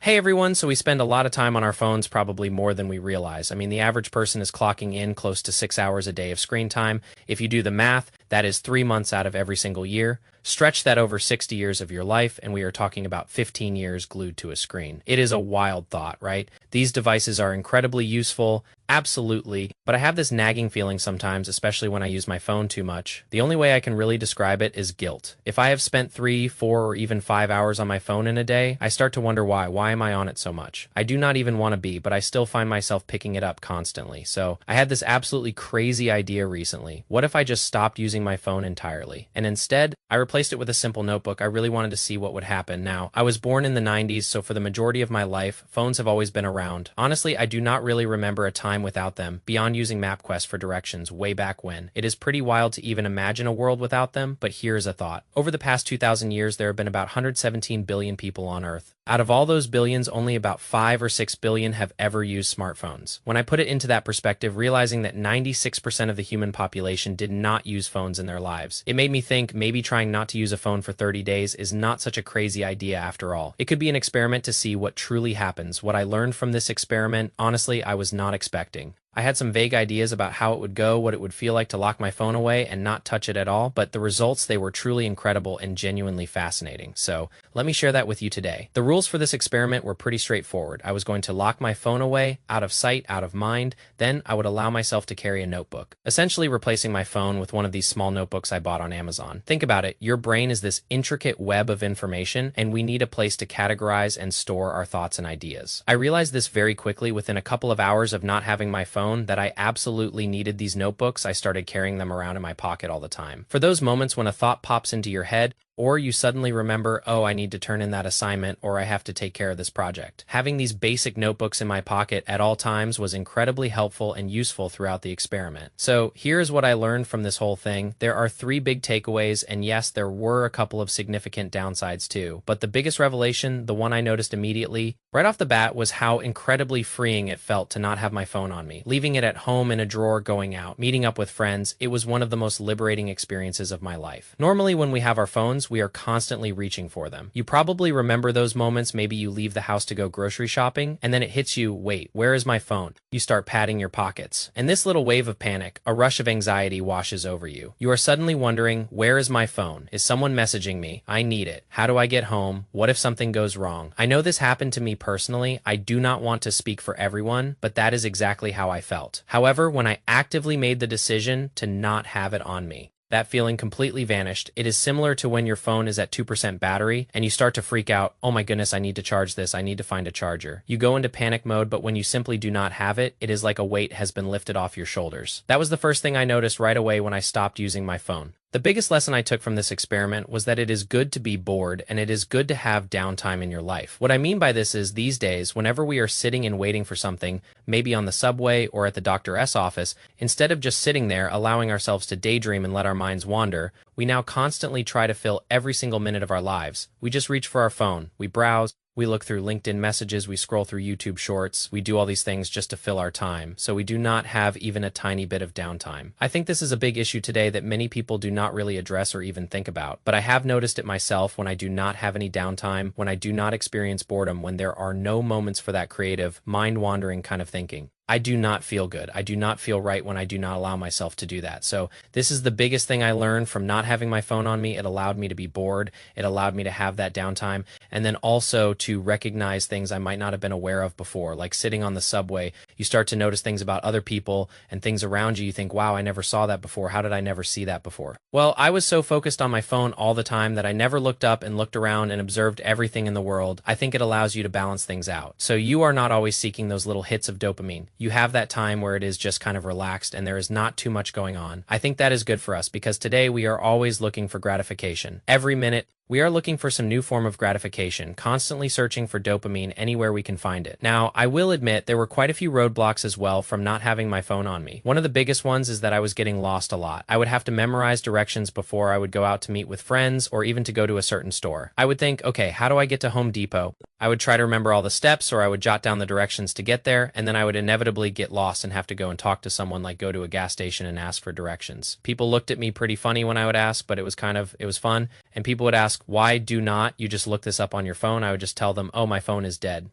Hey everyone, so we spend a lot of time on our phones, probably more than we realize. I mean, the average person is clocking in close to 6 hours a day of screen time. If you do the math, that is 3 months out of every single year. Stretch that over 60 years of your life, and we are talking about 15 years glued to a screen. It is a wild thought, right? These devices are incredibly useful, absolutely, but I have this nagging feeling sometimes, especially when I use my phone too much. The only way I can really describe it is guilt. If I have spent 3, 4, or even 5 hours on my phone in a day, I start to wonder why. Why am I on it so much? I do not even want to be, but I still find myself picking it up constantly. So I had this absolutely crazy idea recently. What if I just stopped using my phone entirely? And instead, I replaced it with a simple notebook. I really wanted to see what would happen. Now, I was born in the 90s, so for the majority of my life, phones have always been around. Honestly, I do not really remember a time without them, beyond using MapQuest for directions way back when. It is pretty wild to even imagine a world without them, but here's a thought. Over the past 2,000 years, there have been about 117 billion people on Earth. Out of all those billions, only about 5 or 6 billion have ever used smartphones. When I put it into that perspective, realizing that 96% of the human population did not use phones in their lives, it made me think maybe trying not to use a phone for 30 days is not such a crazy idea after all. It could be an experiment to see what truly happens. What I learned from this experiment, honestly, I was not expecting. I had some vague ideas about how it would go, what it would feel like to lock my phone away and not touch it at all, but the results, they were truly incredible and genuinely fascinating. So let me share that with you today. The rules for this experiment were pretty straightforward. I was going to lock my phone away, out of sight, out of mind. Then I would allow myself to carry a notebook, essentially replacing my phone with one of these small notebooks I bought on Amazon. Think about it. Your brain is this intricate web of information, and we need a place to categorize and store our thoughts and ideas. I realized this very quickly within a couple of hours of not having my phone that I absolutely needed these notebooks. I started carrying them around in my pocket all the time. For those moments when a thought pops into your head, or you suddenly remember, oh, I need to turn in that assignment, or I have to take care of this project. Having these basic notebooks in my pocket at all times was incredibly helpful and useful throughout the experiment. So here's what I learned from this whole thing. There are 3 big takeaways, and yes, there were a couple of significant downsides too. But the biggest revelation, the one I noticed immediately, right off the bat, was how incredibly freeing it felt to not have my phone on me. Leaving it at home in a drawer, going out, meeting up with friends, it was one of the most liberating experiences of my life. Normally when we have our phones, we are constantly reaching for them. You probably remember those moments. Maybe you leave the house to go grocery shopping, and then it hits you, wait, where is my phone? You start patting your pockets. And this little wave of panic, a rush of anxiety washes over you. You are suddenly wondering, where is my phone? Is someone messaging me? I need it. How do I get home? What if something goes wrong? I know this happened to me personally. I do not want to speak for everyone, but that is exactly how I felt. However, when I actively made the decision to not have it on me, that feeling completely vanished. It is similar to when your phone is at 2% battery and you start to freak out. Oh my goodness, I need to charge this. I need to find a charger. You go into panic mode, but when you simply do not have it, it is like a weight has been lifted off your shoulders. That was the first thing I noticed right away when I stopped using my phone. The biggest lesson I took from this experiment was that it is good to be bored and it is good to have downtime in your life. What I mean by this is these days, whenever we are sitting and waiting for something, maybe on the subway or at the Dr. S office, instead of just sitting there allowing ourselves to daydream and let our minds wander, we now constantly try to fill every single minute of our lives. We just reach for our phone, we browse, we look through LinkedIn messages, we scroll through YouTube shorts, we do all these things just to fill our time, so we do not have even a tiny bit of downtime. I think this is a big issue today that many people do not really address or even think about, but I have noticed it myself when I do not have any downtime, when I do not experience boredom, when there are no moments for that creative, mind-wandering kind of thinking. I do not feel good. I do not feel right when I do not allow myself to do that. So this is the biggest thing I learned from not having my phone on me. It allowed me to be bored. It allowed me to have that downtime. And then also to recognize things I might not have been aware of before, like sitting on the subway. You start to notice things about other people and things around you. You think, wow, I never saw that before. How did I never see that before? Well, I was so focused on my phone all the time that I never looked up and looked around and observed everything in the world. I think it allows you to balance things out. So you are not always seeking those little hits of dopamine. You have that time where it is just kind of relaxed and there is not too much going on. I think that is good for us because today we are always looking for gratification. Every minute, we are looking for some new form of gratification, constantly searching for dopamine anywhere we can find it. Now, I will admit there were quite a few roadblocks as well from not having my phone on me. One of the biggest ones is that I was getting lost a lot. I would have to memorize directions before I would go out to meet with friends or even to go to a certain store. I would think, okay, how do I get to Home Depot? I would try to remember all the steps, or I would jot down the directions to get there, and then I would inevitably get lost and have to go and talk to someone, like go to a gas station and ask for directions. People looked at me pretty funny when I would ask, but it was fun. And people would ask, why do not you just look this up on your phone? I would just tell them, oh, my phone is dead.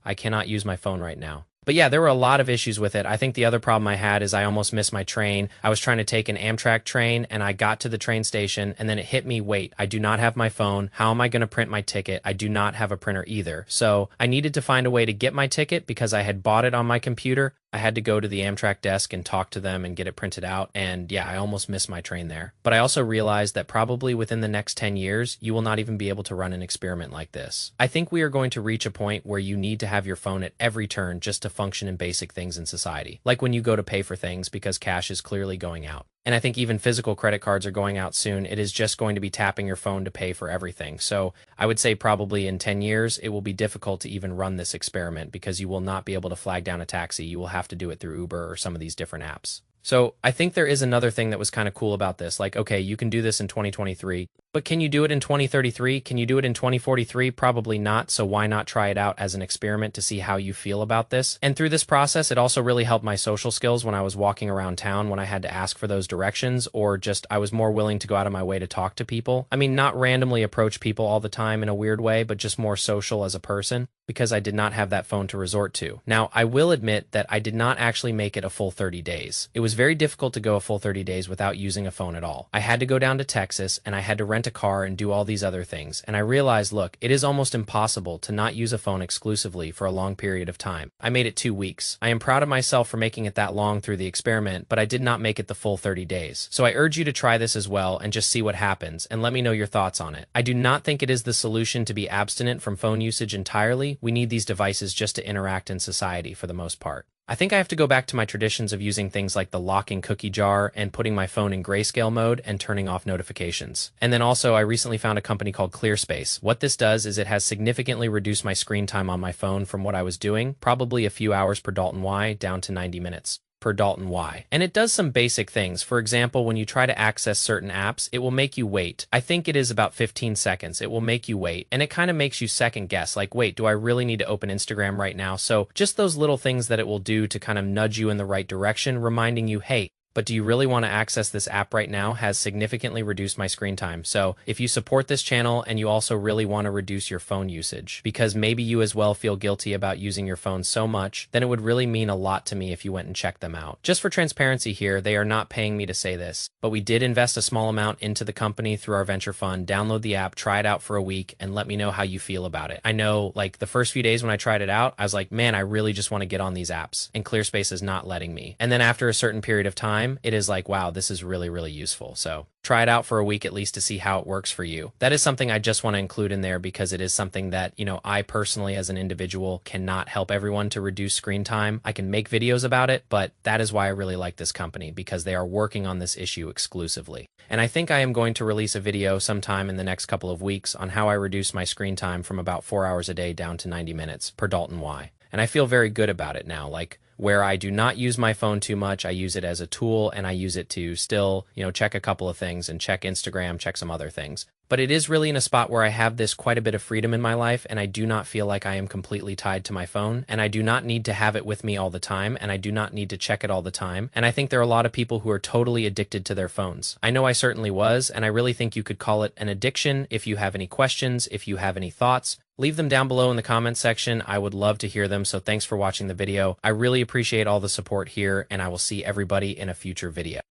I cannot use my phone right now. But yeah, there were a lot of issues with it. I think the other problem I had is I almost missed my train. I was trying to take an Amtrak train and I got to the train station and then it hit me, wait, I do not have my phone. How am I going to print my ticket? I do not have a printer either. So I needed to find a way to get my ticket because I had bought it on my computer. I had to go to the Amtrak desk and talk to them and get it printed out. And yeah, I almost missed my train there. But I also realized that probably within the next 10 years, you will not even be able to run an experiment like this. I think we are going to reach a point where you need to have your phone at every turn just to function in basic things in society. Like when you go to pay for things because cash is clearly going out. And I think even physical credit cards are going out soon. It is just going to be tapping your phone to pay for everything. So I would say probably in 10 years, it will be difficult to even run this experiment because you will not be able to flag down a taxi. You will have to do it through Uber or some of these different apps. So I think there is another thing that was kind of cool about this. Like, okay, you can do this in 2023, but can you do it in 2033? Can you do it in 2043? Probably not. So why not try it out as an experiment to see how you feel about this? And through this process, it also really helped my social skills when I was walking around town, when I had to ask for those directions, or just I was more willing to go out of my way to talk to people. I mean, not randomly approach people all the time in a weird way, but just more social as a person because I did not have that phone to resort to. Now, I will admit that I did not actually make it a full 30 days. It was very difficult to go a full 30 days without using a phone at all. I had to go down to Texas and I had to rent a car and do all these other things. And I realized, look, it is almost impossible to not use a phone exclusively for a long period of time. I made it 2 weeks. I am proud of myself for making it that long through the experiment, but I did not make it the full 30 days. So I urge you to try this as well and just see what happens and let me know your thoughts on it. I do not think it is the solution to be abstinent from phone usage entirely. We need these devices just to interact in society for the most part. I think I have to go back to my traditions of using things like the locking cookie jar and putting my phone in grayscale mode and turning off notifications. And then also I recently found a company called ClearSpace. What this does is it has significantly reduced my screen time on my phone from what I was doing, probably a few hours per Dalton Y, down to 90 minutes per Dalton Y. And it does some basic things. For example, when you try to access certain apps, it will make you wait. I think it is about 15 seconds. It will make you wait. And it kind of makes you second guess, like, wait, do I really need to open Instagram right now? So just those little things that it will do to kind of nudge you in the right direction, reminding you, hey, but do you really want to access this app right now has significantly reduced my screen time. So if you support this channel and you also really want to reduce your phone usage, because maybe you as well feel guilty about using your phone so much, then it would really mean a lot to me if you went and checked them out. Just for transparency here, they are not paying me to say this, but we did invest a small amount into the company through our venture fund. Download the app, try it out for a week, and let me know how you feel about it. I know like the first few days when I tried it out, I was like, man, I really just want to get on these apps, and ClearSpace is not letting me. And then after a certain period of time, it is like, wow, this is really, really useful. So try it out for a week at least to see how it works for you. That is something I just want to include in there because it is something that, I personally as an individual cannot help everyone to reduce screen time. I can make videos about it, but that is why I really like this company because they are working on this issue exclusively. And I think I am going to release a video sometime in the next couple of weeks on how I reduce my screen time from about 4 hours a day down to 90 minutes per Dalton Y. And I feel very good about it now. Like where I do not use my phone too much, I use it as a tool and I use it to still, check a couple of things and check Instagram, check some other things. But it is really in a spot where I have this quite a bit of freedom in my life and I do not feel like I am completely tied to my phone and I do not need to have it with me all the time and I do not need to check it all the time. And I think there are a lot of people who are totally addicted to their phones. I know I certainly was, and I really think you could call it an addiction. If you have any questions, if you have any thoughts, leave them down below in the comments section. I would love to hear them. So thanks for watching the video. I really appreciate all the support here and I will see everybody in a future video.